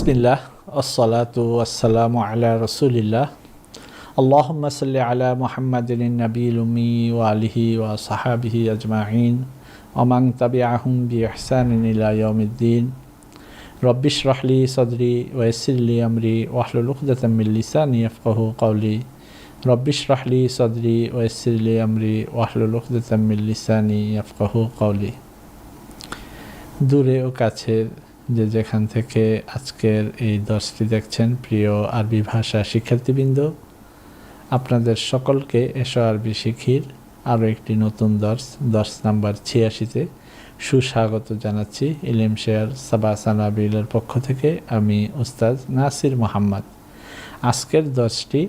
বিসমিল্লাহ আসসালাতু ওয়াসসালামু আলা রাসূলিল্লাহ আল্লাহুম্মা সাল্লি আলা মুহাম্মাদিন নাবিয়্যিল উম্মি ওয়া আলিহি ওয়া সাহবিহি আজমাইন ওয়া মান তাবিআহুম বিইহসানিন ইলা ইয়াউমিদ্দিন রব্বি ইশরাহ লি সাদরি ওয়া ইয়াসসির লি আমরি ওয়াহলুল উকদাতাম মিন লিসানি ইয়াফকাহু কওলি রব্বি ইশরাহ লি সাদরি ওয়া ইয়াসসির লি আমরি ওয়াহলুল উকদাতাম মিন লিসানি ইয়াফকাহু কওলি। দূরে ও কাছের যে যেখান থেকে আজকের এই দর্শটি দেখছেন, প্রিয় আরবি ভাষা শিক্ষার্থীবৃন্দ, আপনাদের সকলকে এসো আরবি শিখির আরও একটি নতুন দর্শ নাম্বার 86-তে সুস্বাগত জানাচ্ছি। ইলম শেয়ার সাবা সানাবিলের পক্ষ থেকে আমি উস্তাদ নাসির মোহাম্মদ। আজকের দর্শটি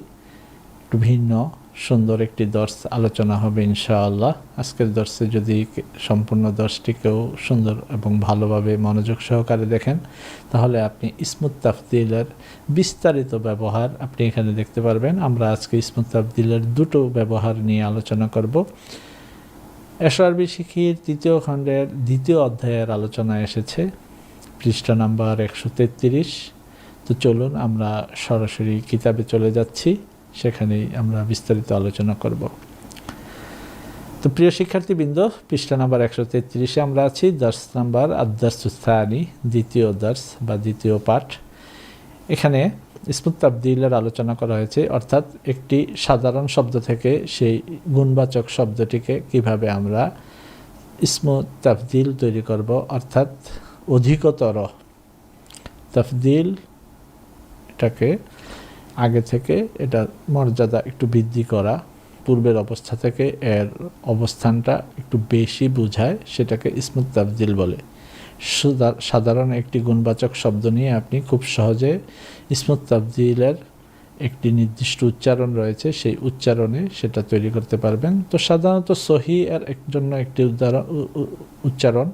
একটু ভিন্ন সুন্দর একটি দর্শ আলোচনা হবে ইনশাআল্লাহ। আজকের দর্শে যদি সম্পূর্ণ দর্শটিকেও সুন্দর এবং ভালোভাবে মনোযোগ সহকারে দেখেন, তাহলে আপনি ইসমুত তাফদিলের বিস্তারিত ব্যবহার আপনি এখানে দেখতে পারবেন। আমরা আজকে ইসমুত তাফদিলের দুটো ব্যবহার নিয়ে আলোচনা করব। এসো আরবি শিখির তৃতীয় খণ্ডের দ্বিতীয় অধ্যায়ের আলোচনা এসেছে, পৃষ্ঠা নাম্বার 133। তো চলুন আমরা সরাসরি কিতাবে চলে যাচ্ছি, সেখানেই আমরা বিস্তারিত আলোচনা করব। তো প্রিয় শিক্ষার্থীবৃন্দ, পৃষ্ঠা নাম্বার 133-এ আমরা আছি। দর্শ নাম্বার আদ-দারসুস সানি, দ্বিতীয় দর্শ বা দ্বিতীয় পাঠ। এখানে ইসমুত তাফদিলের আলোচনা করা হয়েছে, অর্থাৎ একটি সাধারণ শব্দ থেকে সেই গুণবাচক শব্দটিকে কিভাবে আমরা ইসমুত তাফদিল তৈরি করব, অর্থাৎ অধিকতর তাফদিল, এটাকে আগে থেকে এটা মর্যাদা একটু বৃদ্ধি করা, পূর্বের অবস্থা থেকে এর অবস্থানটা একটু বেশি বোঝায়, সেটাকে ইসমুত তাফদিল বলে। সাধারণ একটি গুণবাচক শব্দ নিয়ে আপনি খুব সহজে ইসমুত তাফদিলের একটি নির্দিষ্ট উচ্চারণ রয়েছে, সেই উচ্চারণে সেটা তৈরি করতে পারবেন। তো সাধারণত সহি এর জন্য একটি উচ্চারণ,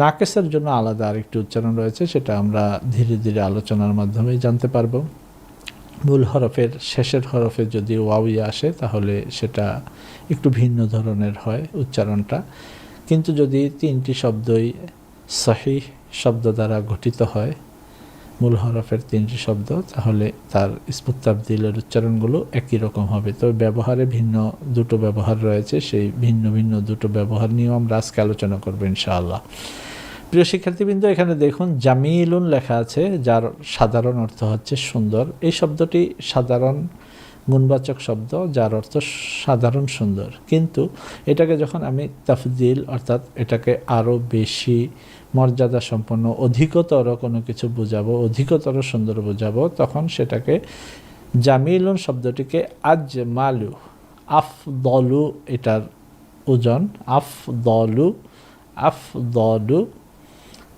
নাকেসের জন্য আলাদা আরেকটি উচ্চারণ রয়েছে, সেটা আমরা ধীরে ধীরে আলোচনার মাধ্যমে জানতে পারবো। মূল হরফের শেষের হরফে যদি ওয়াউই আসে তাহলে সেটা একটু ভিন্ন ধরনের হয় উচ্চারণটা, কিন্তু যদি তিনটি শব্দই সহিহ শব্দ দ্বারা গঠিত হয়, মূল হরফের তিনটি শব্দ, তাহলে তার ইসমুত তাফদিলের উচ্চারণগুলো একই রকম হবে। তো ব্যবহারে ভিন্ন দুটো ব্যবহার রয়েছে, সেই ভিন্ন ভিন্ন দুটো ব্যবহার নিয়েও আমরা আজকে আলোচনা করবো ইনশাআল্লাহ। প্রিয় শিক্ষার্থীবৃন্দ, এখানে দেখুন জামিলুন লেখা আছে, যার সাধারণ অর্থ হচ্ছে সুন্দর। এই শব্দটি সাধারণ গুণবাচক শব্দ, যার অর্থ সাধারণ সুন্দর, কিন্তু এটাকে যখন আমি তাফদিল, অর্থাৎ এটাকে আরও বেশি মর্যাদা সম্পন্ন অধিকতর কোনো কিছু বোঝাবো, অধিকতর সুন্দর বোঝাবো, তখন সেটাকে জামিলুন শব্দটিকে আজমালু, আফদলু এটার ওজন, আফদলু, আফদলু।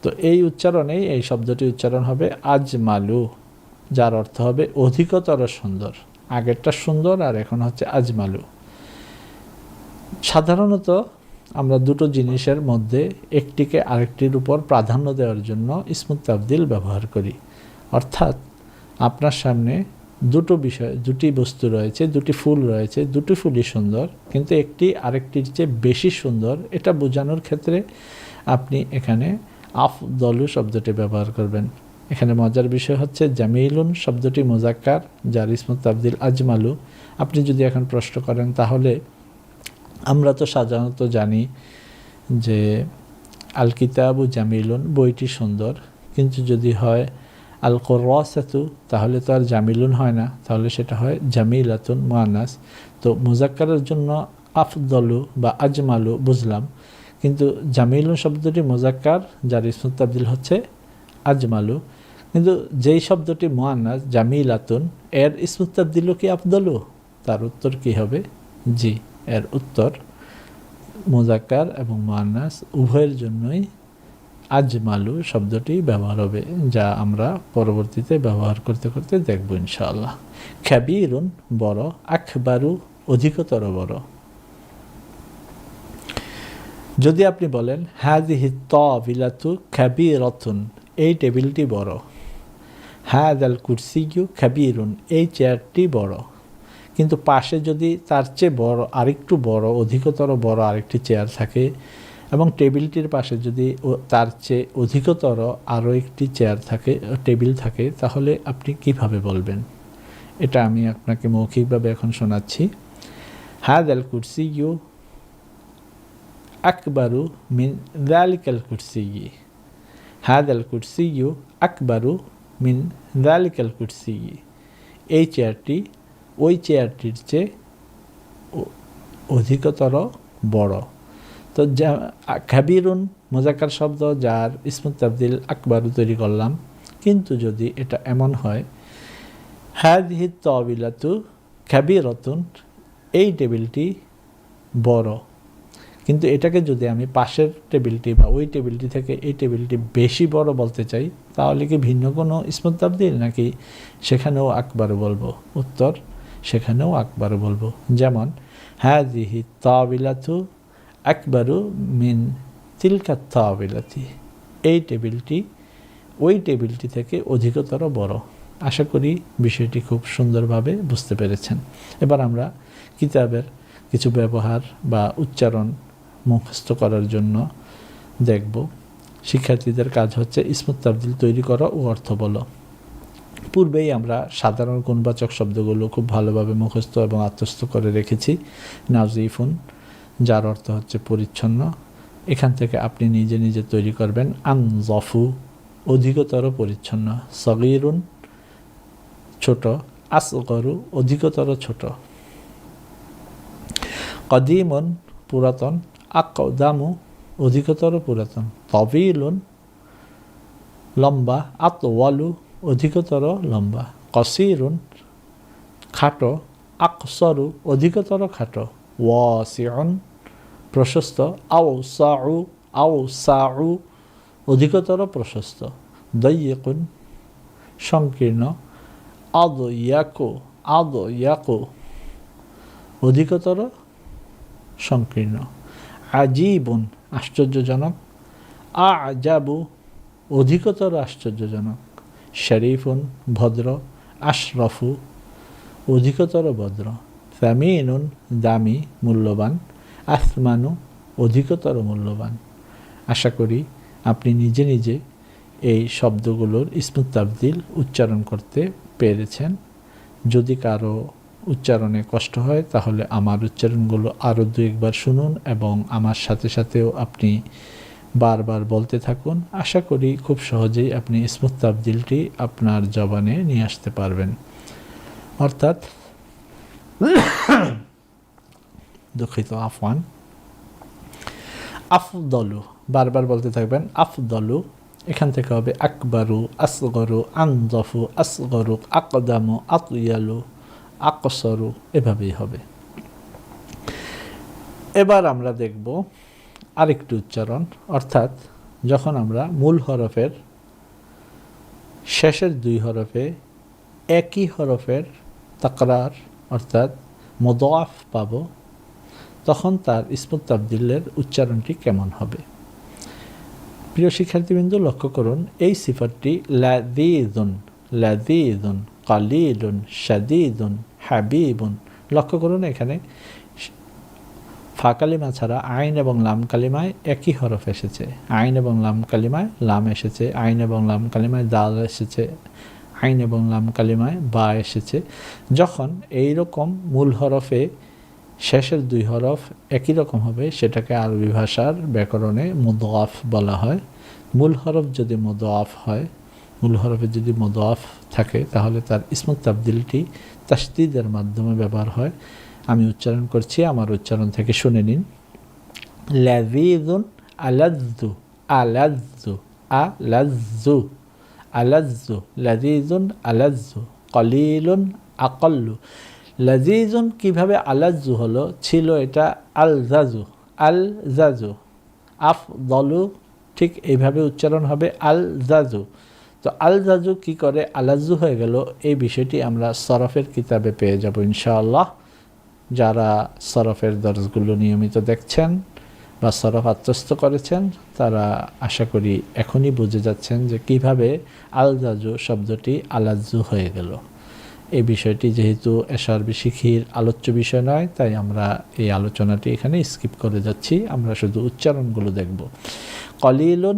তো এই উচ্চারণেই এই শব্দটি উচ্চারণ হবে আজমালু, যার অর্থ হবে অধিকতর সুন্দর। আগেরটা সুন্দর আর এখন হচ্ছে আজমালু। সাধারণত আমরা দুটো জিনিসের মধ্যে একটিকে আরেকটির উপর প্রাধান্য দেওয়ার জন্য ইসমুত তাফদিল ব্যবহার করি, অর্থাৎ আপনার সামনে দুটো বিষয়, দুটি বস্তু রয়েছে, দুটি ফুল রয়েছে, দুটি ফুলই সুন্দর, কিন্তু একটি আরেকটির চেয়ে বেশি সুন্দর, এটা বোঝানোর ক্ষেত্রে আপনি এখানে আফদলু শব্দটি ব্যবহার করবেন। এখানে মজার বিষয় হচ্ছে জামিলুন শব্দটি মুজাক্কার, যার ইসমুত তাফদিল আজমালু। আপনি যদি এখন প্রশ্ন করেন, তাহলে আমরা তো সাধারণত জানি যে আল কিতাবু জামিলুন, বইটি সুন্দর, কিন্তু যদি হয় আল কুররাসাতু, তাহলে তো আর জামিলুন হয় না, তাহলে সেটা হয় জামিলাতুন মুআন্নাস। তো মুজাক্কারের জন্য আফদলু বা আজমালু বুঝলাম, কিন্তু জামিলুন শব্দটি মুজাক্কার, যার ইসমুত তাফদিল হচ্ছে আজমালু। কিন্তু যেই শব্দটি মুআন্নাস জামিলাতুন, এর ইসমুত তাফদিলও কি আফদলু? তার উত্তর কি হবে? জি, এর উত্তর মুজাক্কার এবং মুআন্নাস উভয়ের জন্যই আজমালু শব্দটি ব্যবহার হবে, যা আমরা পরবর্তীতে ব্যবহার করতে করতে দেখব ইনশাআল্লাহ। কাবীরুন বড়, আকবারু অধিকতর বড়। যদি আপনি বলেন হাযিহি তাবিলাতু কাবীরাতুন, এই টেবিলটি বড়, হাযাল কুরসিয়্যু কাবীরুন, এই চেয়ারটি বড়, কিন্তু পাশে যদি তার চেয়ে বড়, আরেকটু বড়, অধিকতর বড় আরেকটি চেয়ার থাকে, এবং টেবিলটির পাশে যদি তার চেয়ে অধিকতর আরও একটি চেয়ার থাকে, টেবিল থাকে, তাহলে আপনি কিভাবে বলবেন? এটা আমি আপনাকে মৌখিকভাবে এখন শোনাচ্ছি। হাদাল কুরসিয়্যু আকবারু মিন যালিকাল কুরসিয়্যি। হাদাল কুরসিয়্যু আকবারু মিন যালিকাল কুরসিয়্যি। এই চেয়ারটি ওই চেয়ারটির চেয়ে অধিকতর বড়। তো কাবীরুন মুযাক্কার শব্দ, যার ইসমুত তাবদীল আকবারু তৈরি করলাম। কিন্তু যদি এটা এমন হয়, হাযিহি তাওবিলাতু কাবীরাতুন, এই টেবিলটি বড়, কিন্তু এটাকে যদি আমি পাশের টেবিলটি বা ওই টেবিলটি থেকে এই টেবিলটি বেশি বড় বলতে চাই, তাহলে কি ভিন্ন কোনো ইসমুত তাবদীল, নাকি সেখানেও আকবারু বলবো? উত্তর, সেখানেও আকবারু বলবো। যেমন হাযিহি তাওবিলাতু আকবারু মিন তিলকা তাওবিলাতি, এই টেবিলটি ওই টেবিলটি থেকে অধিকতর বড়। আশা করি বিষয়টি খুব সুন্দরভাবে বুঝতে পেরেছেন। এবার আমরা কিতাবের কিছু ব্যবহার বা উচ্চারণ মুখস্থ করার জন্য দেখব। শিক্ষার্থীদের কাজ হচ্ছে ইসমুত তাবদীল তৈরি করা ও অর্থ বলো। পূর্বেই আমরা সাধারণ গুণবাচক শব্দগুলো খুব ভালোভাবে মুখস্থ এবং আত্মস্থ করে রেখেছি। নাজিফুন, যার অর্থ হচ্ছে পরিচ্ছন্ন। এখান থেকে আপনি নিজে নিজে তৈরি করবেন। আনজফু, অধিকতর পরিচ্ছন্ন। সগীরুন, ছোট। আসগরু, অধিকতর ছোট। কদিমুন, পুরাতন। আকদামু, অধিকতর পুরাতন। তবিলুন, লম্বা। আতওয়ালু, অধিকতর লম্বা। কসিরুন, খাটো। আকসরু, অধিকতর খাটো। ওয়াসিউন, প্রশস্ত। আওসাউ, আওসাউ, অধিকতর প্রশস্ত। দায়িকুন, সংকীর্ণ। আদয়াকু, আদয়াকু, অধিকতর সংকীর্ণ। আজীবুন, আশ্চর্যজনক। আজাবু, অধিকতর আশ্চর্যজনক। শরীফুন, ভদ্র। আশরফু, অধিকতর ভদ্র। সামিনুন, দামি, মূল্যবান। আসমানু, অধিকতর মূল্যবান। আশা করি আপনি নিজে নিজে এই শব্দগুলোর ইসমুত তাবদীল উচ্চারণ করতে পেরেছেন। যদি কারো উচ্চারণে কষ্ট হয়, তাহলে আমার উচ্চারণগুলো আরও দু একবার শুনুন এবং আমার সাথে সাথেও আপনি বারবার বলতে থাকুন। আশা করি খুব সহজেই আপনি ইসমুত তাবদীলটি আপনার জবানে নিয়ে আসতে পারবেন। অর্থাৎ দুঃখিত, আফওয়ান। আফদলু, বারবার বলতে থাকবেন আফদলু। এখান থেকে হবে আকবারু, আসগরু, আনজফু, আসগরু, আকদামু, আতয়ালু, আকসরু, এভাবেই হবে। এবার আমরা দেখব আরেকটি উচ্চারণ। অর্থাৎ যখন আমরা মূল হরফের শেষের দুই হরফে একই হরফের তাকরার অর্থাৎ মুদাআফ পাব, তখন তার ইসমুত তাবদীলের উচ্চারণটি কেমন হবে। প্রিয় শিক্ষার্থীবৃন্দ, লক্ষ্য করুন, এই সিফাতটি লাযীযুন, লাযীযুন, কালীলুন, শাদীদুন, হাবিবুন। লক্ষ্য করুন, এখানে ফা কালিমা ছাড়া আইন এবং লাম কালিমায় একই হরফ এসেছে। আইন এবং লাম কালিমায় লাম এসেছে, আইন এবং লাম কালিমায় দাল এসেছে, আইন এবং লাম কালিমায় বা এসেছে। যখন এই রকম মূল হরফে শেষের দুই হরফ একই রকম হবে, সেটাকে আরবি ভাষার ব্যাকরণে মুদাআফ বলা হয়। মূল হরফ যদি মুদাআফ হয়, মূল হরফে যদি মুদাআফ থাকে, তাহলে তার ইসমুত তাবদীলটি তাসদীদের মাধ্যমে ব্যবহার হয়। আমি উচ্চারণ করছি, আমার উচ্চারণ থেকে শুনে নিন। লাযীযুন, আলাযযু, আলাযযু, আলাযযু, আলাযযু, লাযীযুন, আলাযযু। কলীলুন, আকাল্লু। লাযীযুন কিভাবে আলাযযু হলো, ছিল এটা আলজাজু, আলজাজু। আফদলু ঠিক এইভাবে উচ্চারণ হবে আলজাজু। তো আলজাজু কি করে আলাযযু হয়ে গেল, এই বিষয়টি আমরা সরফের কিতাবে পেয়ে যাব ইনশাআল্লাহ। যারা সরফের দর্সগুলো নিয়মিত দেখছেন বা সরফ আত্মস্থ করেছেন, তারা আশা করি এখনই বুঝে যাচ্ছেন যে কিভাবে আলজাজু শব্দটি আলাযযু হয়ে গেল। এই বিষয়টি যেহেতু এশআরবি শিখির আলোচ্য বিষয় নয়, তাই আমরা এই আলোচনাটি এখানে স্কিপ করে যাচ্ছি। আমরা শুধু উচ্চারণগুলো দেখব। কলিলুন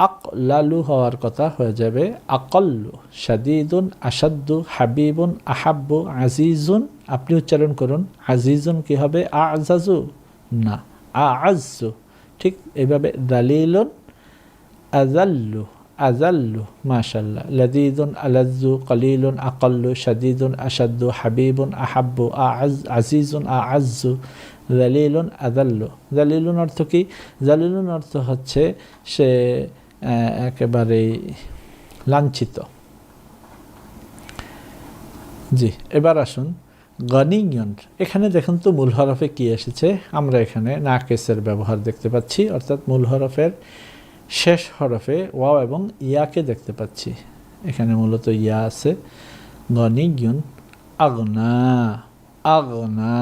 আকলালু হওয়ার কথা হয়ে যাবে আকল্লু। শাদীদুন আশাদ্দু, হাবিবুন আহাব্বু, আজিজুন আপনি উচ্চারণ করুন, আজিজুন কি হবে? আজাজু না, আআজ্জু। ঠিক এইভাবে দালিলুন আযাল্লু, আযাল্লু, মাশাআল্লাহ। লাযীযুন আলায্যু, কলিলুন আকাল্লু, শাদীদুন আশাদ্দু, হাবিবুন আহাব্বু, আজিজুন আআজ্জু, যালিলুন আযাল্লু। যালিলুন অর্থ কি? যালিলুন অর্থ হচ্ছে সে একেবারে লাঞ্ছিত। জি, এবার আসুন গনিয়ন। এখানে দেখুন তো মূল হরফে কি এসেছে। আমরা এখানে নাকেসের ব্যবহার দেখতে পাচ্ছি, অর্থাৎ মূল হরফের শেষ হরফে ওয়াও এবং ইয়াকে দেখতে পাচ্ছি। এখানে মূলত ইয়া আছে। গনিয়ন আগনা, আগনা,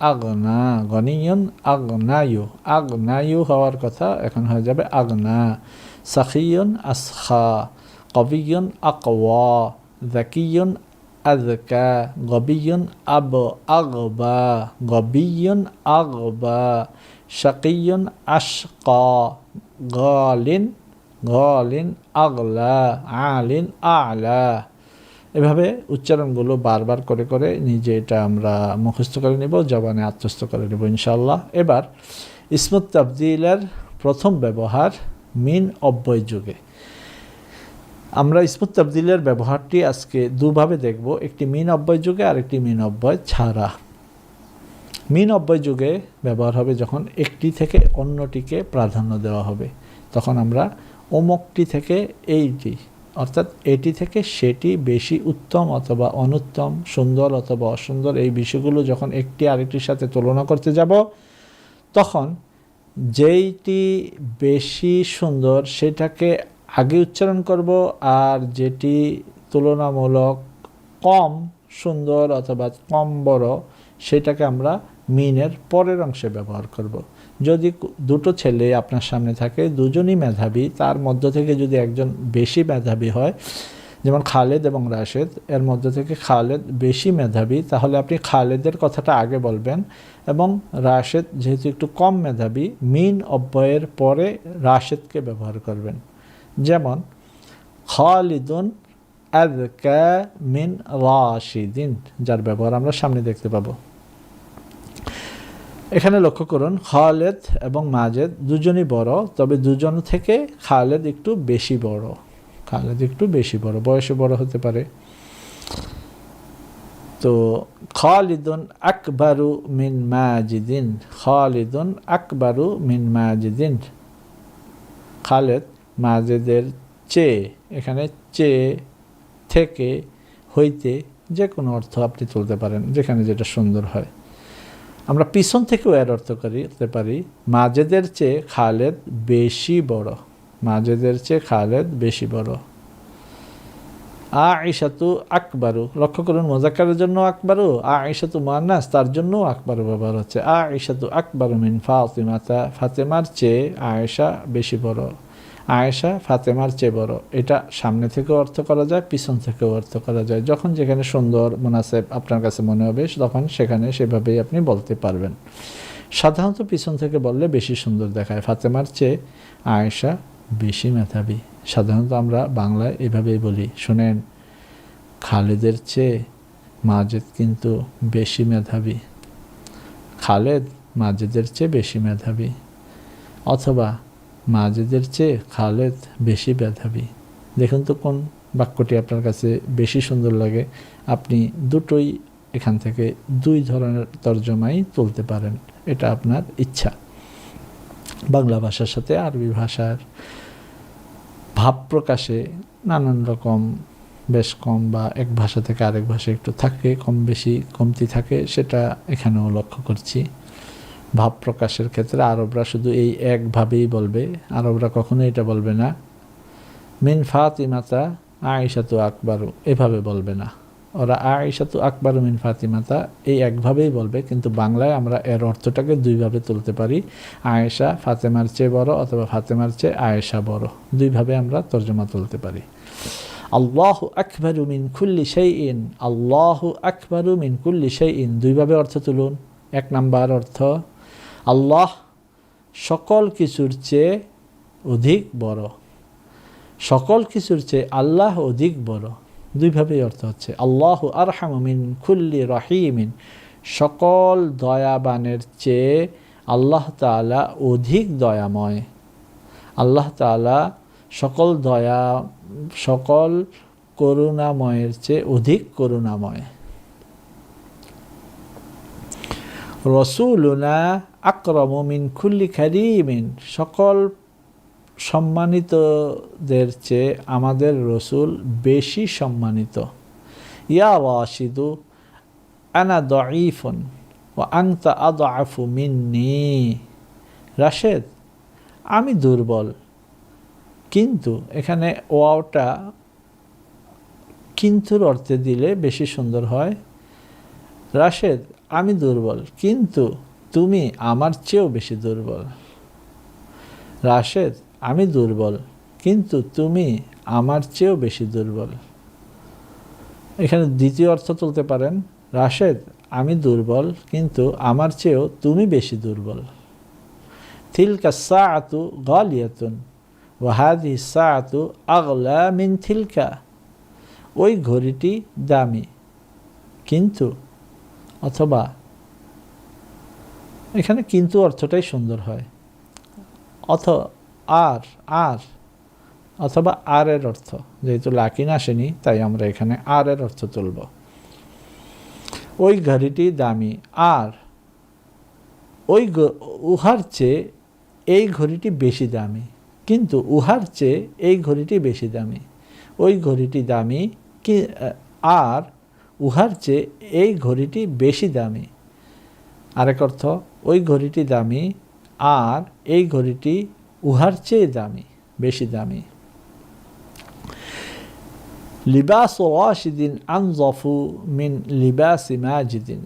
আগনা, গনিয়ন আগনায়ু, আগনায়ু হওয়ার কথা এখন হয়ে যাবে আগনা। সাখিয়ন আসখা, কবিয়ন আকওয়া, যাকিয়ন আযকা, গবিয়ন আগবা, গবিয়ন আগবা, শাকিয়ন আশকা, গালিন, গালিন আগলা, আলিন আলা। এভাবে উচ্চারণগুলো বারবার করে করে নিজে এটা আমরা মুখস্থ করে নেব, জবানে আত্মস্থ করে নেব ইনশাআল্লাহ। এবার ইসমুত তাবদীলের প্রথম ব্যবহার মিন অব্যয় যুগে। আমরা ইসমুত তাবদীলের ব্যবহারটি আজকে দুভাবে দেখব, একটি মিন অব্যয় যুগে আর একটি মিন অব্যয় ছাড়া। মিন অব্যয় যুগে ব্যবহার হবে যখন একটি থেকে অন্যটিকে প্রাধান্য দেওয়া হবে, তখন আমরা অমুকটি থেকে এইটি, অর্থাৎ এটি থেকে সেটি বেশি উত্তম অথবা অনুত্তম, সুন্দর অথবা অসুন্দর, এই বিষয়গুলো যখন একটি আরেকটির সাথে তুলনা করতে যাব, তখন যেইটি বেশি সুন্দর সেটাকে আগে উচ্চারণ করব, আর যেটি তুলনামূলক কম সুন্দর অথবা কম বড় সেটাকে আমরা মিনের পরের অংশে ব্যবহার করব। যদি দুটো ছেলে আপনার সামনে থাকে, দুজনই মেধাবী, তার মধ্য থেকে যদি একজন বেশি মেধাবী হয়, যেমন খালেদ এবং রাশেদ, এর মধ্য থেকে খালেদ বেশি মেধাবী, তাহলে আপনি খালেদের কথাটা আগে বলবেন এবং রাশেদ যেহেতু একটু কম মেধাবী, মিন অব্যয়ের পরে রাশেদকে ব্যবহার করবেন। যেমন খালিদুন আযকা মিন রাশিদিন, যার ব্যবহার আমরা সামনে দেখতে পাবো। এখানে লক্ষ্য করুন, খালেদ এবং মাজেদ দুজনই বড়, তবে দুজন থেকে খালেদ একটু বেশি বড়। খালেদ একটু বেশি বড়, বয়সে বড় হতে পারে। তো খালিদুন আকবারু মিন মাজিদিন, খালিদুন আকবারু মিন মাজিদিন। খালেদ মাজেদের চেয়ে, এখানে চেয়ে, থেকে, হইতে যে কোনো অর্থ আপনি তুলতে পারেন, যেখানে যেটা সুন্দর হয়। আমরা পিছন থেকেও এর অর্থ করতে পারি, মাজেদের চেয়ে খালেদ বেশি বড়, মাজেদের চেয়ে খালেদ বেশি বড়। আয়েশাতু আকবারু, লক্ষ্য করুন মুযাক্কারের জন্য আকবারু, আয়েশাতু মুআন্নাস তার জন্য আকবারু ব্যবহার হচ্ছে। আয়েশাতু আকবারু মিন ফাতিমাতা, ফাতেমার চেয়ে আয়েশা বেশি বড়, আয়েশা ফাতেমার চেয়ে বড়। এটা সামনে থেকেও অর্থ করা যায়, পিছন থেকেও অর্থ করা যায়। যখন যেখানে সুন্দর মুনাসেব আপনার কাছে মনে হবে, তখন সেখানে সেভাবেই আপনি বলতে পারবেন। সাধারণত পিছন থেকে বললে বেশি সুন্দর দেখায়, ফাতেমার চেয়ে আয়েশা বেশি মেধাবী। সাধারণত আমরা বাংলায় এভাবেই বলি, শুনেন, খালেদের চেয়ে মাজেদ কিন্তু বেশি মেধাবী, খালেদ মাজেদের চেয়ে বেশি মেধাবী, অথবা মাজেদের চেয়ে খালেদ বেশি মেধাবী। দেখুন তো কোন বাক্যটি আপনার কাছে বেশি সুন্দর লাগে। আপনি দুটোই এখান থেকে দুই ধরনের তর্জমাই তুলতে পারেন, এটা আপনার ইচ্ছা। বাংলা ভাষার সাথে আরবি ভাষার ভাব প্রকাশে নানান রকম বেশ কম বা এক ভাষা থেকে আরেক ভাষায় একটু থাকে, কম বেশি কমতি থাকে, সেটা এখানেও লক্ষ্য করছি। ভাব প্রকাশের ক্ষেত্রে আরবরা শুধু এই একভাবেই বলবে, আরবরা কখনো এটা বলবে না মিন ফাতিমাতা আয়েশাতু আকবারু, এভাবে বলবে না। ওরা আয়েশাতু আকবারু মিন ফাতিমাতা এই একভাবেই বলবে, কিন্তু বাংলায় আমরা এর অর্থটাকে দুইভাবে তুলতে পারি, আয়েশা ফাতেমার চেয়ে বড় অথবা ফাতেমার চেয়ে আয়েশা বড়, দুইভাবে আমরা তর্জমা তুলতে পারি। আল্লাহু আকবারু মিন কুল্লি শাইইন, আল্লাহু আকবারু মিন কুল্লি শাইইন, দুইভাবে অর্থ তুলুন। এক নাম্বার অর্থ, আল্লাহ সকল কিছুর চেয়ে অধিক বড়, সকল কিছুর চেয়ে আল্লাহ অধিক বড়, দুইভাবেই অর্থ হচ্ছে। আল্লাহু আরহামু মিন কুল্লি রহিমিন, সকল দয়াবানের চেয়ে আল্লাহ তাআলা অধিক দয়াময়, আল্লাহ তাআলা সকল করুণাময়ের চেয়ে অধিক করুণাময়। রসুলুনা আকরামু মিন কুল্লি কারীমিন, সকল সম্মানিতদের চেয়ে আমাদের রসুল বেশি সম্মানিত। ইয়া রাশিদু আনা দাঈফুন ওয়া আনতা আদআফু মিন্নি, রাশেদ আমি দুর্বল, কিন্তু এখানে ওয়াওটা কিন্তুর অর্থে দিলে বেশি সুন্দর হয়। রাশেদ আমি দুর্বল, কিন্তু তুমি আমার চেয়েও বেশি দুর্বল। রাশেদ আমি দুর্বল, কিন্তু তুমি আমার চেয়েও বেশি দুর্বল। এখানে দ্বিতীয় অর্থ তুলতে পারেন, রাশেদ আমি দুর্বল, কিন্তু আমার চেয়েও তুমি বেশি দুর্বল। তিলকা সাআতু গালিয়াতুন ওয়া হাযিহি সাআতু আগলা মিন তিলকা, ওই ঘড়িটি দামি, কিন্তু, অথবা এখানে কিন্তু অর্থটাই সুন্দর হয়, আর অথবা আর এর অর্থ, যেহেতু লাকিন আসেনি তাই আমরা এখানে আর এর অর্থ তুলব। ওই ঘড়িটি দামি, আর উহার চেয়ে এই ঘড়িটি বেশি দামি, কিন্তু উহার চেয়ে এই ঘড়িটি বেশি দামি। ওই ঘড়িটি দামি আর উহার চেয়ে এই ঘড়িটি বেশি দামি। আরেক অর্থ, ওই ঘড়িটি দামি আর এই ঘড়িটি উহার চেয়ে দামি, বেশি দামি। লিবাস রাশিদিন আনজাফু মিন লিবাসি মাজিদিন,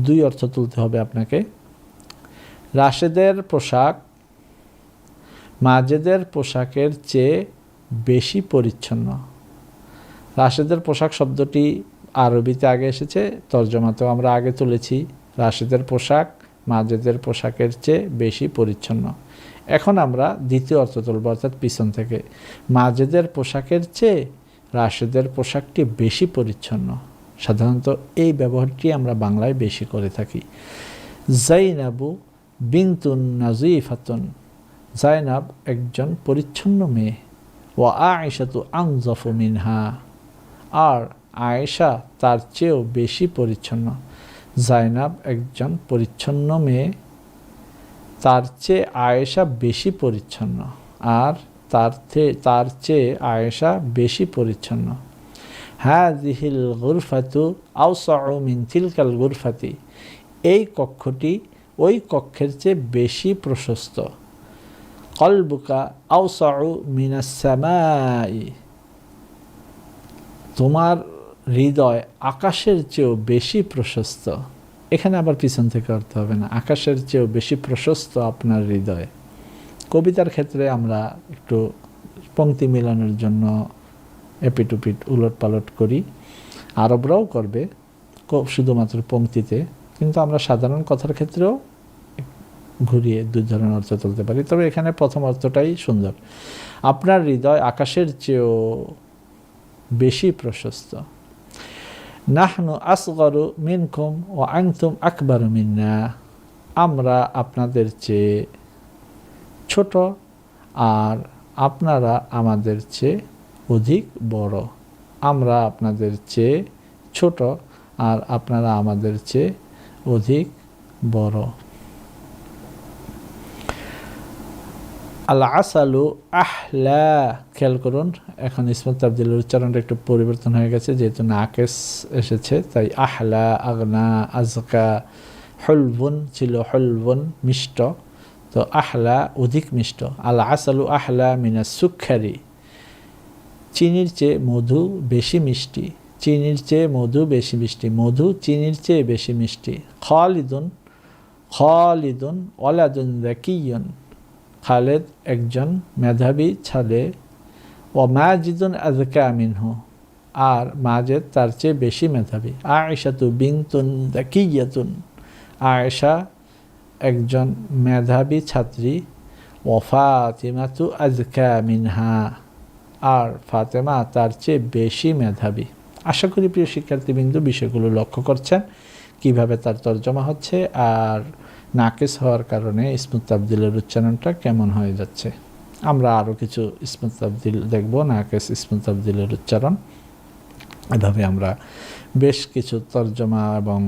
দুই অর্থ তুলতে হবে আপনাকে। রাশেদের পোশাক মাজেদের পোশাকের চেয়ে বেশি পরিচ্ছন্ন। রাশেদের পোশাক শব্দটি আরবিতে আগে এসেছে, তর্জমাতেও আমরা আগে তুলেছি। রাশেদের পোশাক মাজেদের পোশাকের চেয়ে বেশি পরিচ্ছন্ন। এখন আমরা দ্বিতীয় অর্থ তুলব, অর্থাৎ পিছন থেকে। মাজেদের পোশাকের চেয়ে রাশেদের পোশাকটি বেশি পরিচ্ছন্ন। সাধারণত এই ব্যবহারটি আমরা বাংলায় বেশি করে থাকি। জাইনাবু বিনতুন নাজিফাতুন, জাইনাব একজন পরিচ্ছন্ন মেয়ে। ওয়া আয়েশাতু আনজাফু মিনহা, আর আয়েশা তার চেয়েও বেশি পরিচ্ছন্ন। জাইনাব একজন পরিচ্ছন্ন মেয়ে, তার চেয়ে আয়েশা বেশি পরিচ্ছন্ন, আর তার চেয়ে আয়েশা বেশি পরিচ্ছন্ন। হাযিহিল গুরফাতু আওসাউ মিন তিলকাল গুরফাতি, এই কক্ষটি ওই কক্ষের চেয়ে বেশি প্রশস্ত। কলবুকা আওসাউ মিনাস সামাই, তোমার হৃদয় আকাশের চেয়েও বেশি প্রশস্ত। এখানে আবার পিছন থেকে অর্থ হবে না, আকাশের চেয়েও বেশি প্রশস্ত আপনার হৃদয়। কবিতার ক্ষেত্রে আমরা একটু পংক্তি মেলানোর জন্য এপিটুপিট উলট পালট করি, আরবরাও করবে শুধুমাত্র পংক্তিতে, কিন্তু আমরা সাধারণ কথার ক্ষেত্রেও ঘুরিয়ে দুই ধরনের অর্থ তুলতে পারি। তবে এখানে প্রথম অর্থটাই সুন্দর, আপনার হৃদয় আকাশের চেয়েও বেশি প্রশস্ত। নাহনু আসগরু মিনকুম ওয়া আনতুম আকবারু মিন্না, আমরা আপনাদের চেয়ে ছোট আর আপনারা আমাদের চেয়ে অধিক বড়। আমরা আপনাদের চেয়ে ছোট আর আপনারা আমাদের চেয়ে অধিক বড়। আল আসালু আহলা, খেয়াল করুন এখন ইসমত তাবদীলের উচ্চারণটা একটু পরিবর্তন হয়ে গেছে, যেহেতু নাকেস এসেছে তাই আহলা, আগনা, আজকা। হলবুন ছিল হলবুন মিষ্ট, তো আহলা অধিক মিষ্ট। আল আসালু আহলা মিনাস সুখারি, চিনির চেয়ে মধু বেশি মিষ্টি, চিনির চেয়ে মধু বেশি মিষ্টি, মধু চিনির চেয়ে বেশি মিষ্টি। খালিদুন ওয়ালাদুন যাকিয়ুন, খালেদ একজন মেধাবী ছেলে। ও মাজিদুন আযকা মিনহু, আর মাজেদ তার চেয়ে বেশি মেধাবী। আয়েশাতু বিনতুন যাকিয়াতুন, আয়েশা একজন মেধাবী ছাত্রী। ও ফাতিমাতু আযকা মিনহা, আর ফাতেমা তার চেয়ে বেশি মেধাবী। আশা করি প্রিয় শিক্ষার্থীবৃন্দু বিষয়গুলো লক্ষ্য করছেন কিভাবে তার তর্জমা হচ্ছে আর নাকিস হওয়ার কারণে ইসমুত তাবদিলের উচ্চারণটা কেমন হয়ে যাচ্ছে। আমরা আরও কিছু ইসমুত তাবদিল দেখব, নাকিস ইসমুত তাবদিলের উচ্চারণ। এভাবে আমরা বেশ কিছু তর্জমা এবং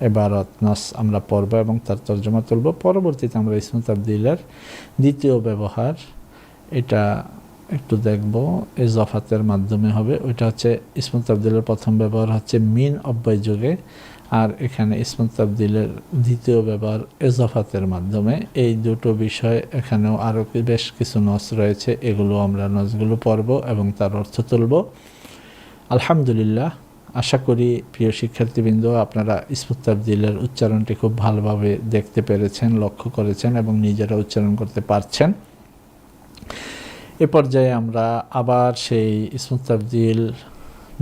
এবারত নাস আমরা পড়ব এবং তার তর্জমা তুলব। পরবর্তীতে আমরা ইসমুত তাবদিলের দ্বিতীয় ব্যবহার, এটা একটু দেখব, ইজাফাতের মাধ্যমে হবে। ওইটা হচ্ছে ইসমুত তাবদিলের প্রথম ব্যবহার হচ্ছে মিন অব্যয় যুগে, আর এখানে ইসমুত তাবদিলের দ্বিতীয় ব্যবহার ইজাফাতের মাধ্যমে। এই দুটো বিষয় এখানেও আরও বেশ কিছু নস রয়েছে, এগুলো আমরা নসগুলো পড়ব এবং তার অর্থ তুলব। আলহামদুলিল্লাহ, আশা করি প্রিয় শিক্ষার্থীবৃন্দ আপনারা ইসমুত তাবদিলের উচ্চারণটি খুব ভালোভাবে দেখতে পেরেছেন, লক্ষ্য করেছেন এবং নিজেরা উচ্চারণ করতে পারছেন। এ পর্যায়ে আমরা আবার সেই ইসমুত তাবদিল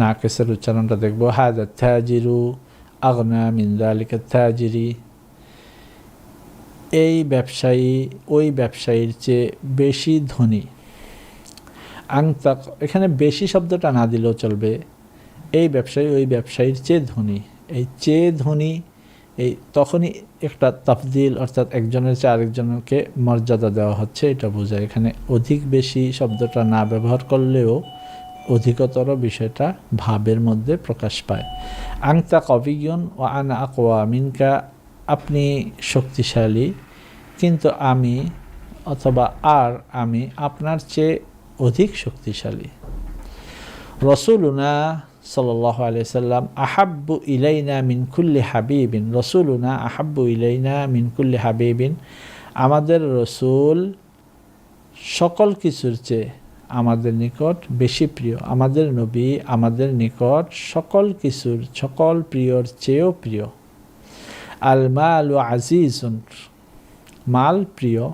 নাকিসের উচ্চারণটা দেখব। হাযা তাজিরু আগনা মিন যালিকা তাজিরি, এই ব্যবসায়ী ওই ব্যবসায়ীর চেয়ে বেশি ধনী। আংতা, এখানে বেশি শব্দটা না দিলেও চলবে, এই ব্যবসায়ী ওই ব্যবসায়ীর চেয়ে ধনী। এই চেয়ে ধনী, এই তখনই একটা তাফদিল, অর্থাৎ একজনের চেয়ে আরেকজনকে মর্যাদা দেওয়া হচ্ছে, এটা বোঝায়। এখানে অধিক বেশি শব্দটা না ব্যবহার করলেও অধিকতর বিষয়টা ভাবের মধ্যে প্রকাশ পায়। আংতা কবিয়ন ও আনা আকওয়া মিনকা, আপনি শক্তিশালী কিন্তু আমি অথবা আর আমি আপনার চেয়ে অধিক শক্তিশালী। রসুলুনা সাল্লাল্লাহু আলাইহি সাল্লাম আহাব্বু ইলাইনা মিন কুল্লি হাবিবিন, রসুলুনা আহাব্বু ইলাইনা মিন কুল্লি হাবিবিন, আমাদের রসুল সকল কিছুর চেয়ে আমাদের নিকট বেশি প্রিয়। আমাদের নবী আমাদের নিকট সকল কিছুর, সকল প্রিয়র চেয়েও প্রিয়। আল মালু আজিজুন, মাল প্রিয়।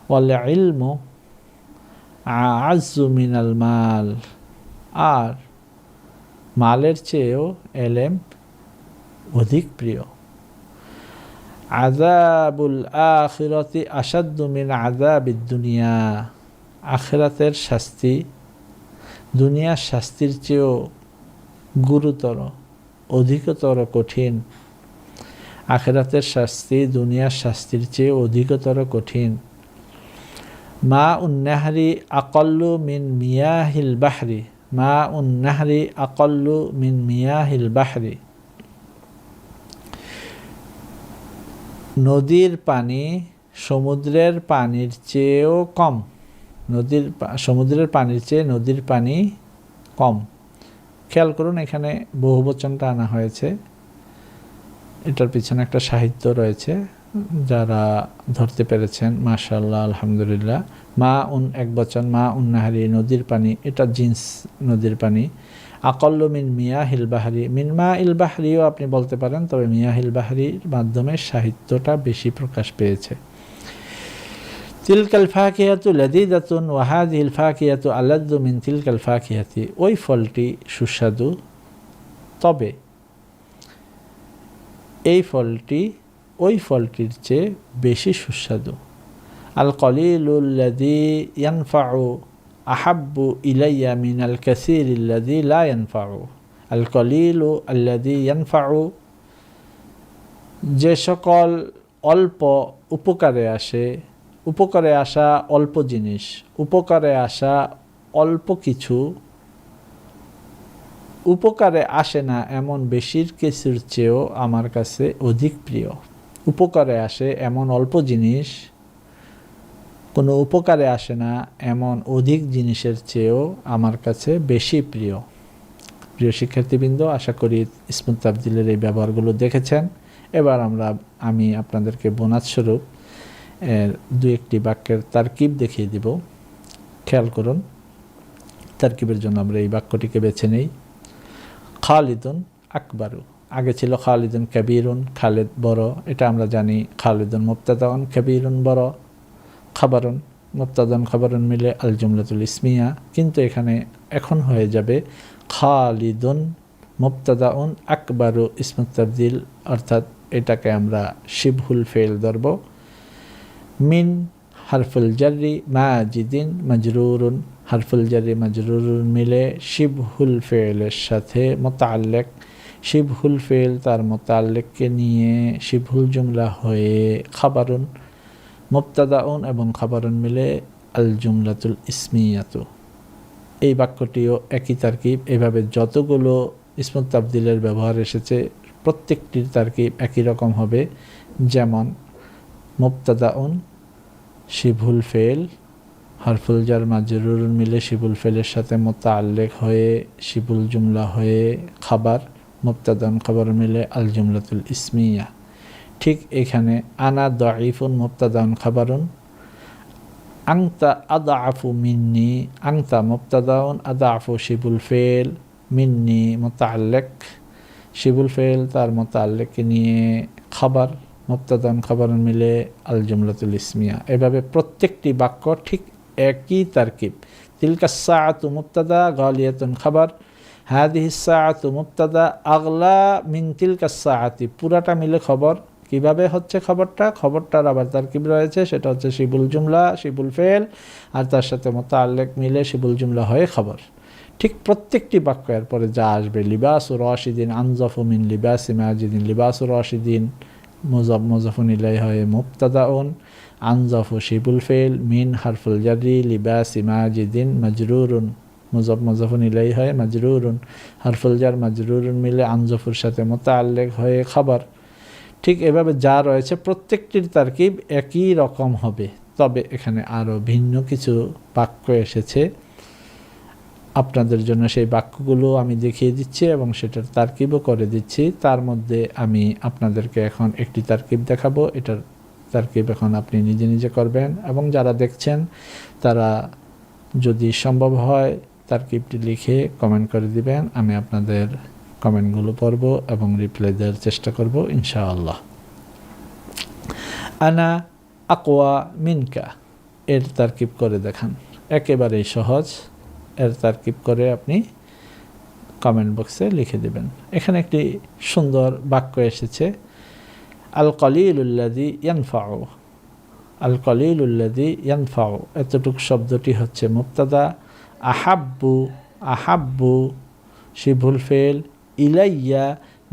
ওয়াল ইলমু আ'আজ্জু মিনাল মাল, আর মালের চেয়েও এলেম অধিক প্রিয়। আযাবুল আখিরাতি আশাদ্দু মিন আযাবিদ দুনিয়া, আখিরাতের শাস্তি দুনিয়ার শাস্তির চেয়েও গুরুতর, অধিকতর কঠিন। আখিরাতের শাস্তি দুনিয়ার শাস্তির চেয়ে অধিকতর কঠিন। মা উন্নাহরি আকাল্লু মিন মিয়াহিল বাহরি, মা উন্নাহরি আকাল্লু মিন মিয়াহিল বাহরি, নদীর পানি সমুদ্রের পানির চেয়েও কম। সমুদ্রের পানির চেয়ে নদীর পানি কম। খেয়াল করুন, এখানে বহুবচনটা আনা হয়েছে, এটার পিছনে একটা সাহিত্য রয়েছে, যারা ধরতে পেরেছেন মাশাআল্লাহ, আলহামদুলিল্লাহ। মা উন এক বচন, মা উন্নাহারি নদীর পানি, এটা জিন্স নদীর পানি। আকল্লু মিন মিয়াহিল বাহরি, মিন মা ইল বাহরিও আপনি বলতে পারেন, তবে মিয়াহিল বাহরির মাধ্যমে সাহিত্যটা বেশি প্রকাশ পেয়েছে। তিলকাল ফাকিহাতু লাযীযাতুন ওয়া হাযিহিল ফাকিহাতু আলাযযু মিন তিলকাল ফাকিহাতি, ওই ফলটি সুস্বাদু, তবে এই ফলটি ওই ফলটির চেয়ে বেশি সুস্বাদু। আল কলিলুল্লাযী ইয়ানফাউ আহাব্বু ইলাইয়া মিনাল কাসীরিল্লাযী লা ইয়ানফাউ, আল কলিলু আল্লাযী ইয়ানফাউ, যে সকল অল্প উপকারে আসে, উপকারে আসা অল্প জিনিস, উপকারে আসা অল্প কিছু, উপকারে আসে না এমন বেশির কিছুর চেয়েও আমার কাছে অধিক প্রিয়। উপকারে আসে এমন অল্প জিনিস, কোনো উপকারে আসে না এমন অধিক জিনিসের চেয়েও আমার কাছে বেশি প্রিয়। প্রিয় শিক্ষার্থীবৃন্দ, আশা করি ইসমুত তাবদিলের এই ব্যবহারগুলো দেখেছেন। এবার আমি আপনাদেরকে বোনাস স্বরূপ দু একটি বাক্যের তারকিব দেখিয়ে দিব। খেয়াল করুন, তারকিবের জন্য আমরা এই বাক্যটিকে বেছে নেই। খালিদুন আকবারু, আগে ছিল খালিদুন কাবীরুন, খালেদ বড়, এটা আমরা জানি। খালিদুন মুবতাদাউন কাবীরুন বড়, খাবারুন মুবতাদান খাবারুন মিলে আল জুমলাতুল ইসমিয়া, কিন্তু এখানে এখন হয়ে যাবে খালিদুন মুবতাদাউন আকবারু ইসমুত তাবদিল, অর্থাৎ এটাকে আমরা শিবহুল ফেল ধরব। মিন হারফুল জাররি মাজিদিন মাজরুরুন, হারফুল জাররি মাজরুরুন মিলে শিবহুল ফেলের সাথে মুতাআল্লিক, শিবহুল ফেল তার মুতাআল্লিককে নিয়ে শিবহুল জুমলা হয়ে খাবারুন মুবতাদাউন এবং খাবারুন মিলে আল জুমলাতুল ইসমিয়াতু। এই বাক্যটিও একই তারকিব। এভাবে যতগুলো ইসমুত তাবদিলের ব্যবহার এসেছে প্রত্যেকটির তারকিব একই রকম হবে। যেমন মুবতাদাউন শিবহুল ফেল হারফুল জার মাজরুরুন মিলে শিবুল ফেলের সাথে মুতাআল্লিক হয়ে শিবুল জুমলা হয়ে খাবার মুবতাদাউন খাবার মিলে আল জুমলাতুল ইসমিয়া। ঠিক এখানে আনা দাঈফুন মুবতাদাউন খাবারুন, আংতা আদাআফু মিন্নি, আংতা মুবতাদাউন আদাআফু শিবুল ফেল মিন্নি মুতাআল্লিক, শিবুল ফেল তার মুতাআল্লিককে নিয়ে খাবার মুবতাদাউন খাবারুন মিলে আল জুমলাতুল ইসমিয়া। এভাবে প্রত্যেকটি বাক্য ঠিক একই তারকিব। তিলকাস সাআতু মুবতাদা গালিয়াতুন খাবার, হাদিহিস সাআতু মুবতাদা আগলা মিন তিলকাস সাআতি, পুরাটা মিলে খবর। কিভাবে হচ্ছে খবরটার আবার তারকিব রয়েছে, সেটা হচ্ছে শিবুল জুমলা শিবুল ফেল আর তার সাথে মুতাআল্লিক মিলে শিবুল জুমলা হয়ে খবর। ঠিক প্রত্যেকটি বাক্য এর পরে যা আসবে, লিবাসু রাশিদিন আনজাফু মিন লিবাসি মাজিদিন, লিবাসু রাশিদিন মুজাফুন ইলাইহি হয়ে মুবতাদাউন, আনজাফু শিবুল ফেল, মিন হারফুল জাররি, লিবাসি মাজিদিন মাজরুরুন, মুজাফুন ইলাইহি হয়ে মাজরুরুন, হারফুল জার মাজরুরুন মিলে আনজাফুর সাথে মুতাআল্লিক হয়ে খবর। ঠিক এভাবে যা রয়েছে প্রত্যেকটির তারকিব একই রকম হবে। তবে এখানে আরও ভিন্ন কিছু বাক্য এসেছে, আপনাদের জন্য সেই বাক্যগুলো আমি দেখিয়ে দিচ্ছি এবং সেটার তারকিবও করে দিচ্ছি। তার মধ্যে আমি আপনাদেরকে এখন একটি তারকিব দেখাবো, এটার তারকিব এখন আপনি নিজে নিজে করবেন এবং যারা দেখছেন তারা যদি সম্ভব হয় তারকিবটি লিখে কমেন্ট করে দিবেন। আমি আপনাদের কমেন্টগুলো পড়ব এবং রিপ্লাই দেওয়ার চেষ্টা করব ইনশাআল্লাহ। আনা আকওয়া মিনকা, এর তারকিব করে দেখান। একেবারেই সহজ, এর তারকিব করে আপনি কমেন্ট বক্সে লিখে দেবেন। এখানে একটি সুন্দর বাক্য এসেছে, আল কলিলুল্লাযী ইয়ানফাউ, আল কলিলুল্লাযী ইয়ানফাউ, এতটুক শব্দটি হচ্ছে মুবতাদা। আহাব্বু, আহাব্বু শিবহুল ফেল, ইলাইয়া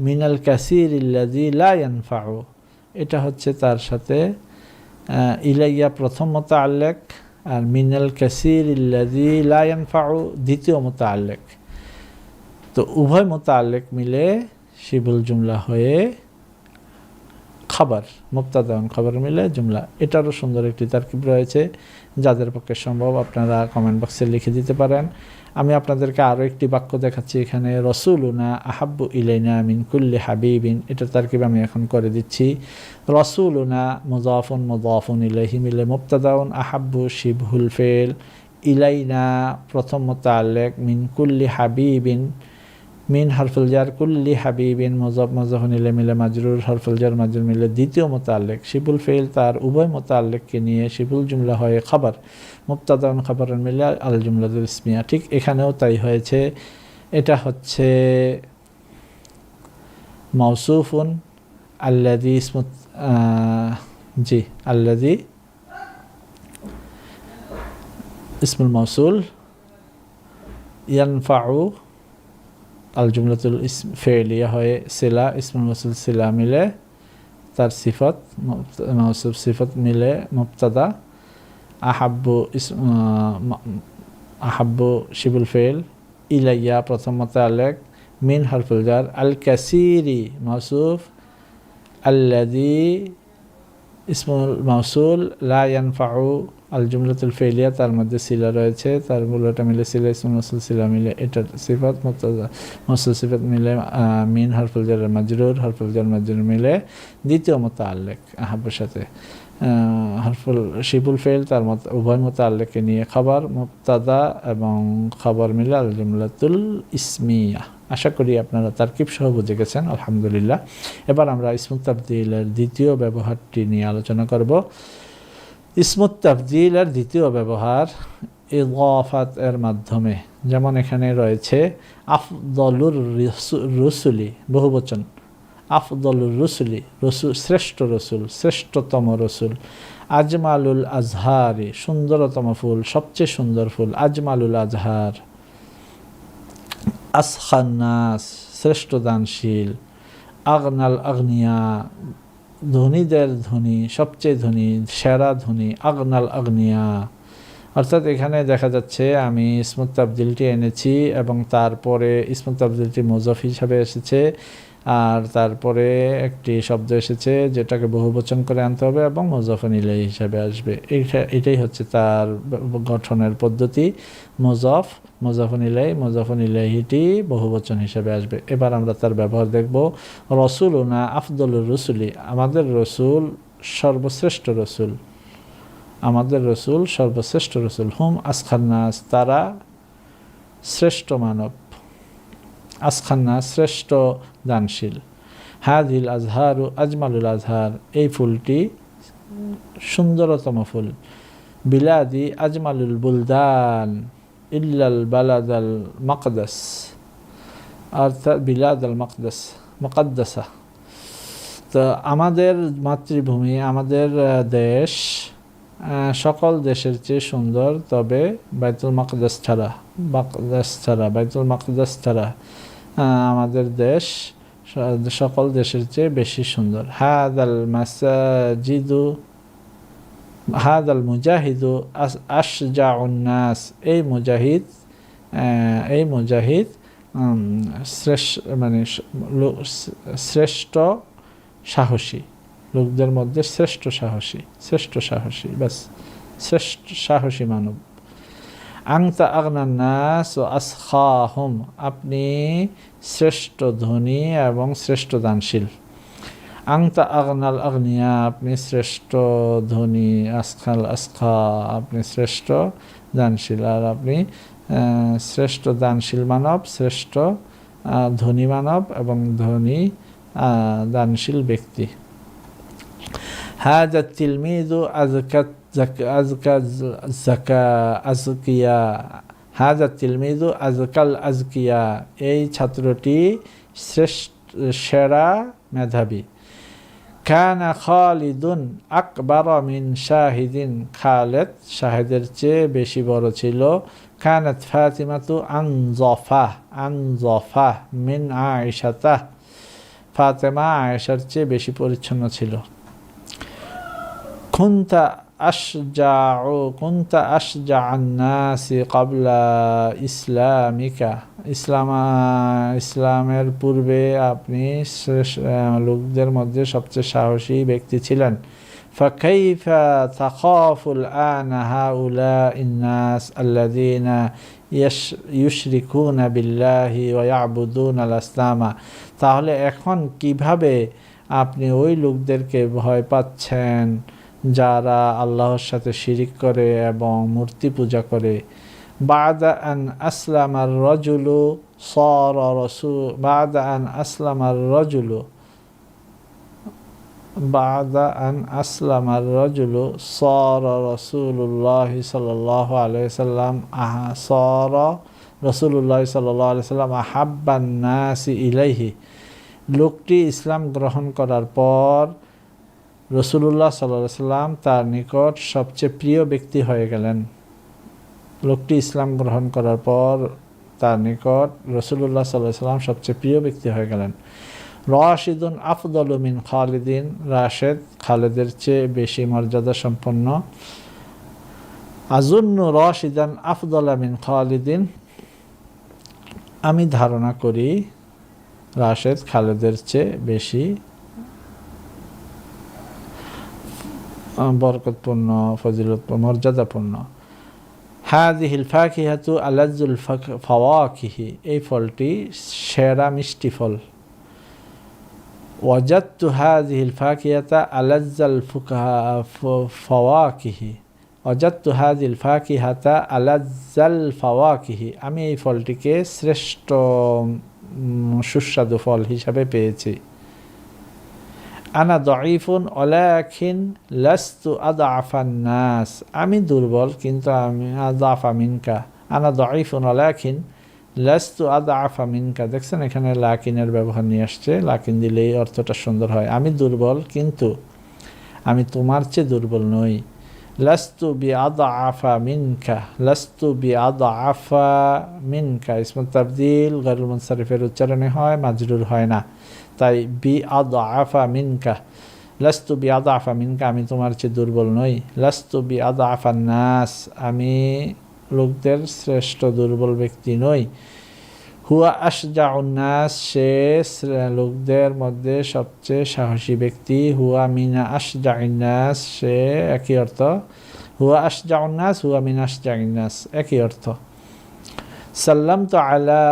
মিনাল কাসিরিল্লাযী লা ইয়ানফাউ, এটা হচ্ছে তার সাথে ইলাইয়া প্রথম মুতাআল্লিক আর মিনাল কাসিরিল্লাযী লা ইয়ানফাউ দ্বিতীয় মুতাআল্লিক। তো উভয় মুতাআল্লিক মিলে শিবুল জুমলা হয়ে খাবার মুবতাদাউন খাবার মিলে জুমলা। এটারও সুন্দর একটি তারকিব রয়েছে, যাদের পক্ষে সম্ভব আপনারা কমেন্ট বক্সে লিখে দিতে পারেন। আমি আপনাদেরকে আরও একটি বাক্য দেখাচ্ছি এখানে, রসুলুনা আহাব্বু ইলাইনা মিন কুল্লি হাবিবিন, এটা তারকিব আমি এখন করে দিচ্ছি। রসুলুনা মুজাফুন মুজাফুন ইলাইহি মিলে মুবতাদাউন, আহাব্বু শিবহুল ফেল, ইলাইনা প্রথম মুতাআল্লিক, মিন কুল্লি হাবিবিন, মিন হারফুল জার কুল্লি হাবিবিন মুজাফুন ইলাইহি মিলে মাজরুর, হারফুল জার মাজরুর মিলে দ্বিতীয় মুতাআল্লিক, শিবুল ফেল তার উভয় মুতাআল্লিককে নিয়ে শিবুল জুমলা হয়ে খাবার মুবতাদাউন খাবারুন মিলে আল জুমলাতুল ইসমিয়া। ঠিক এখানেও তাই হয়েছে। এটা হচ্ছে মাউসুফুন আল্লাযী আল্লাযী ইসমুল মাউসুল, ইয়ানফাউ আল জুমলাতুল ফেলিয়া হয়ে সিলা, ইসমুল মাউসুল সিলা মিলে তার সিফত মাউসুফ সিফত মিলে মুবতাদা। আহাব্বু আহাব্বু শিবুল ফেল, ইলাইয়া প্রথম মুতাআল্লিক, মিন হারফুল জার, আল কাসিরি মাউসুফ, আল্লাযী ইসমুল মাউসুল, লা ইয়ানফাউ আল জুমলাতুল ফেলিয়া তার মধ্যে সিলা রয়েছে, তার মূলটা মিলে সিলা, ইসমুল মাউসুল সিলা মিলে এটার সিফত মুবতাদা মাউসুল সিফত মিলে মিন হারফুল জার মাজরুর, হারফুল জার মাজরুর মিলে দ্বিতীয় মুতাআল্লিক আহাব্বুর সাথে, হারফুল শিবুল ফেল তার উভয় মুতাআল্লিককে নিয়ে খাবার মুবতাদা এবং খাবার মিলে আল জুমলাতুল ইসমিয়া। আশা করি আপনারা তারকিব সহ বুঝে গেছেন আলহামদুলিল্লাহ। এবার আমরা ইসমুত তাবদীলের দ্বিতীয় ব্যবহারটি নিয়ে আলোচনা করব। ইসমুত তাফজিলের দ্বিতীয় ব্যবহার ইদাফাত এর মাধ্যমে, যেমন এখানে রয়েছে আফদলুর রুসুলি, বহুবচন, আফদলুর রসুলি, রসুল শ্রেষ্ঠ রসুল, শ্রেষ্ঠতম রসুল। আজমালুল আজহারি, সুন্দরতম ফুল, সবচেয়ে সুন্দর ফুল, আজমালুল আজহার। আসখান্নাস, শ্রেষ্ঠ দানশীল। আগনাল আগনিয়া, ধনীদের ধনী, সবচেয়ে ধনী, সেরা ধনী, আগনাল আগনিয়া। অর্থাৎ এখানে দেখা যাচ্ছে আমি ইসমুত তাবদিলটি এনেছি এবং তারপরে ইসমুত তাবদিলটি মুজাফ হিসাবে এসেছে, আর তারপরে একটি শব্দ এসেছে যেটাকে বহুবচন করে আনতে হবে এবং মুজাফুন ইলাইহি হিসাবে আসবে। এটাই হচ্ছে তার গঠনের পদ্ধতি। মুজাফুন ইলাইহিটি বহুবচন হিসাবে আসবে। এবার আমরা তার ব্যবহার দেখব। রসুলুনা আফদলুর রসুলি, আমাদের রসুল সর্বশ্রেষ্ঠ রসুল, আমাদের রসুল সর্বশ্রেষ্ঠ রসুল। হুম আসখান্নাস, তারা শ্রেষ্ঠ মানব, আসখান্নাস শ্রেষ্ঠ দানশীল। হাদিল আজহারু আজমালুল আজহার, এই ফুলটি সুন্দরতম ফুল। বিলাদি আজমালুল বুলদান ইল্লাল বালাদাল মাকদাস, অর্থাৎ বিলাদ আল মাকদাস, মুকাদ্দাসা। তো আমাদের মাতৃভূমি, আমাদের দেশ সকল দেশের চেয়ে সুন্দর, তবে বাইতুল মাকদাস ছাড়া, বাইতুল মাকদাস ছাড়া আমাদের দেশ সকল দেশের চেয়ে বেশি সুন্দর। হাদাল মাসাজিদু, হাদাল মুজাহিদু আশজাউন নাস, এই মুজাহিদ শ্রেষ্ঠ সাহসী, লোকদের মধ্যে শ্রেষ্ঠ সাহসী, বাস শ্রেষ্ঠ সাহসী মানব। আংতা আগনান নাস ও আসখাহুম, আপনি শ্রেষ্ঠ ধনী এবং শ্রেষ্ঠ দানশীল। আংতা আগনাল আগনিয়া, আপনি শ্রেষ্ঠ ধনী। আসখা, আপনি শ্রেষ্ঠ দানশীল, আর আপনি শ্রেষ্ঠ দানশীল মানব, শ্রেষ্ঠ ধনী মানব এবং ধনী দানশীল ব্যক্তি। হাযা তিলমিযু আযকিয়া, হাযা তিলমিযু আযকাল আযকিয়া, এই ছাত্রটি সেরা মেধাবী। কানা খালিদুন আকবার মিন শাহিদিন, খালেদ শাহেদের চেয়ে বেশি বড় ছিল। কানাত ফাতিমাতু আনজাফা মিন আয়েশাতা, ফাতেমা আয়েশার চেয়ে বেশি পরিচ্ছন্ন ছিল। কুনতা আশজাআন নাসি ক্বাবলা ইসলামিকা, ইসলামের পূর্বে আপনি লোকদের মধ্যে সবচেয়ে সাহসী ব্যক্তি ছিলেন। ফাকাইফা তাখাফুল আনা হাউলাইন নাস আল্লাযীনা ইউশরিকুনা বিল্লাহি ওয়া ইয়াবুদুনাল আসনামা, তাহলে এখন কিভাবে আপনি ওই লোকদেরকে ভয় পাচ্ছেন যারা আল্লাহর সাথে শিরিক করে এবং মূর্তি পূজা করে। বাদা আন আসলামার রাজুলু সারা রাসূল, বাদা আন আসলামার রাজুলু, বাদা আন আসলামার রাজুলু সারা রাসূলুল্লাহ সাল্লাল্লাহু আলাইহি সাল্লাম, সারা রাসূলুল্লাহ সাল্লাল্লাহু আলাইহি সাল্লাম আহাব্বান নাসি ইলাইহি, লোকটি ইসলাম গ্রহণ করার পর রাসূলুল্লাহ সাল্লাল্লাহু আলাইহি সাল্লাম তার নিকট সবচেয়ে প্রিয় ব্যক্তি হয়ে গেলেন। লোকটি ইসলাম গ্রহণ করার পর তার নিকট রাসূলুল্লাহ সাল্লাল্লাহু আলাইহি সাল্লাম সবচেয়ে প্রিয় ব্যক্তি হয়ে গেলেন। রাশিদুন আফদলু মিন খালিদিন, রাশেদ খালেদের চেয়ে বেশি মর্যাদা সম্পন্ন। আজুন্নু রাশিদান আফদলা মিন খালিদিন, আমি ধারণা করি রাশেদ খালেদের চেয়ে বেশি বরকতপূর্ণ, ফজিলতপূর্ণ, মর্যাদাপূর্ণ। হাযিহিল ফাকিহাতু আলাজ্জুল ফাওয়াকিহি, এই ফলটি সেরা মিষ্টি ফল। ওয়াজাদতু হাযিহিল ফাকিহাতা আলাজ্জাল ফাওয়াকিহি, ওয়াজাদতু হাযিহিল ফাকিহাতা আলাজ্জাল ফাওয়াকিহি, আমি এই ফলটিকে শ্রেষ্ঠ সুস্বাদু ফল হিসাবে পেয়েছি। আনা দঈফুন ওয়ালাকিন লাস্তু আদআফান নাস, আমি দুর্বল কিন্তু আমি আদআফা মিনকা। আনা দঈফুন ওয়ালাকিন লাস্তু আদআফা মিনকা। দেখছেন এখানে লাকিনের ব্যবহার নিয়ে আসছে, লাকিন দিলেই অর্থটা সুন্দর হয়। আমি দুর্বল কিন্তু আমি তোমার চেয়ে দুর্বল নই। লাস্তু বিআদআফা মিনকা, লাস্তু বিআদআফা মিনকা ইসমুত তাবদীল গায়রুল মুনসারিফের উচ্চারণে হয়, মাজরুর হয় না, তাই বিআদআফা মিনকা, লাস্তু বিআদআফা মিনকা, আমি তোমার চেয়ে দুর্বল নই। লাস্তু বিআদআফান নাস, আমি লোকদের শ্রেষ্ঠ দুর্বল ব্যক্তি নই। হুয়া আশজাউন নাস, সে লোকদের মধ্যে সবচেয়ে সাহসী ব্যক্তি। হুয়া মিনা আশজাউন নাস, সে একই অর্থ। হুয়া আশজাউন নাস, হুয়া মিনা আশজাউন নাস একই অর্থ। সাল্লামতু আলা,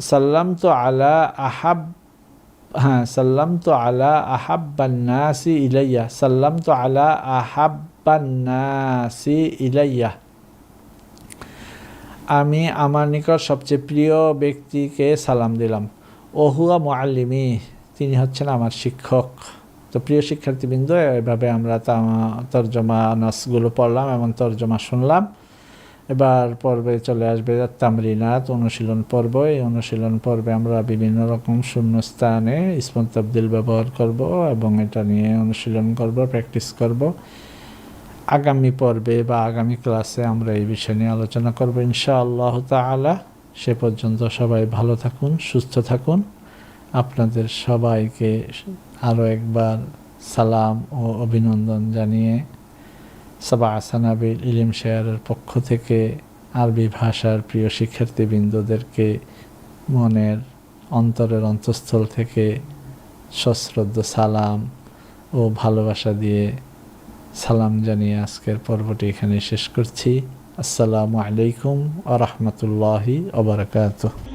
সাল্লামতু আলা আহাব, হ্যাঁ সাল্লামতু আলা আহাব্বান নাসি ইলাইয়া, সাল্লামতু আলা আহাব্বান নাসি ইলাইয়া, আমি আমার নিকট সবচেয়ে প্রিয় ব্যক্তিকে সালাম দিলাম। ওহুয়া মুআল্লিমি, তিনি হচ্ছেন আমার শিক্ষক। তো প্রিয় শিক্ষার্থীবৃন্দ, এভাবে আমরা তর্জমা নাসগুলো পড়লাম এবং তর্জমা শুনলাম। এবার পর্বে চলে আসবে তামরিনাত, অনুশীলন পর্ব। এই অনুশীলন পর্বে আমরা বিভিন্ন রকম শূন্যস্থানে ইসমুত তাবদীল ব্যবহার করব এবং এটা নিয়ে অনুশীলন করব, প্র্যাকটিস করব। আগামী পর্বে বা আগামী ক্লাসে আমরা এই বিষয় নিয়ে আলোচনা করব ইনশাআল্লাহ তাআলা। সে পর্যন্ত সবাই ভালো থাকুন, সুস্থ থাকুন। আপনাদের সবাইকে আরও একবার সালাম ও অভিনন্দন জানিয়ে সাবা সানাবিল ইলম শেয়ারের পক্ষ থেকে আরবি ভাষার প্রিয় শিক্ষার্থীবৃন্দদেরকে মনের অন্তরের অন্তঃস্থল থেকে সশ্রদ্ধ সালাম ও ভালোবাসা দিয়ে সালাম জানিয়ে আজকের পর্বটি এখানে শেষ করছি। আসসালামু আলাইকুম ওয়া রাহমাতুল্লাহি ওয়া বারাকাতুহু।